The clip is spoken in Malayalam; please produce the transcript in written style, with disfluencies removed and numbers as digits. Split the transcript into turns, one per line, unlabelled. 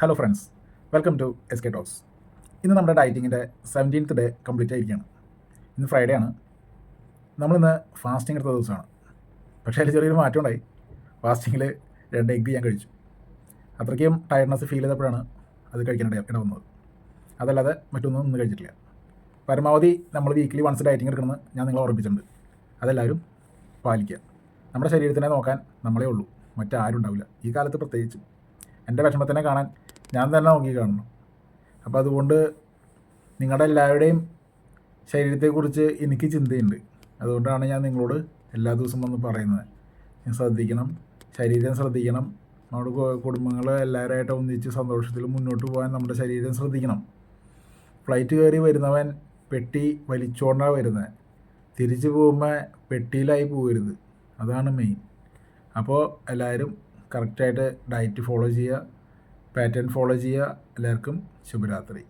Hello friends, welcome to S K talks. ഇന്ന് നമ്മുടെ ഡയറ്റിങ്ങിൻ്റെ 17th ഡേ കംപ്ലീറ്റ് ആയിരിക്കുകയാണ്. ഇന്ന് ഫ്രൈഡേ ആണ്. നമ്മളിന്ന് ഫാസ്റ്റിംഗ് എടുത്ത ദിവസമാണ്. പക്ഷേ അതിൽ ചെറിയൊരു മാറ്റം ഉണ്ടായി. ഫാസ്റ്റിങ്ങിൽ 2 എഗ്ഗ് ഞാൻ കഴിച്ചു. അത്രയ്ക്കും ടയർഡ്നെസ് ഫീൽ ചെയ്തപ്പോഴാണ് അത് കഴിക്കാനിട വന്നത്. അതല്ലാതെ മറ്റൊന്നും ഇന്ന് കഴിച്ചിട്ടില്ല. പരമാവധി നമ്മൾ വീക്കിലി വൺസ് ഡയറ്റിംഗ് എടുക്കണമെന്ന് ഞാൻ നിങ്ങളെ ഓർമ്മിച്ചിട്ടുണ്ട്. അതെല്ലാവരും പാലിക്കുക. നമ്മുടെ ശരീരത്തിനെ നോക്കാൻ നമ്മളേ ഉള്ളൂ, മറ്റാരും ഉണ്ടാവില്ല. ഈ കാലത്ത് പ്രത്യേകിച്ച് എൻ്റെ വിഷമത്തിനെ കാണാൻ ഞാൻ തന്നെ നോക്കി കാണണം. അപ്പോൾ അതുകൊണ്ട് നിങ്ങളുടെ എല്ലാവരുടെയും ശരീരത്തെക്കുറിച്ച് എനിക്ക് ചിന്തയുണ്ട്. അതുകൊണ്ടാണ് ഞാൻ നിങ്ങളോട് എല്ലാ ദിവസവും വന്ന് പറയുന്നത്. ശ്രദ്ധിക്കണം, ശരീരം ശ്രദ്ധിക്കണം. നമ്മുടെ കുടുംബങ്ങൾ എല്ലാവരുമായിട്ട് ഒന്നിച്ച് സന്തോഷത്തിൽ മുന്നോട്ട് പോകാൻ നമ്മുടെ ശരീരം ശ്രദ്ധിക്കണം. ഫ്ലൈറ്റ് കയറി വരുന്നവൻ പെട്ടി വലിച്ചുകൊണ്ടാണ് വരുന്നത്. തിരിച്ചു പോകുമ്പോൾ പെട്ടിയിലായി പോകരുത്. അതാണ് മെയിൻ. അപ്പോൾ എല്ലാവരും കറക്റ്റായിട്ട് ഡയറ്റ് ഫോളോ ചെയ്യുക, പാറ്റേൺ ഫോളോ ചെയ്യുക. എല്ലാവർക്കും ശുഭരാത്രി.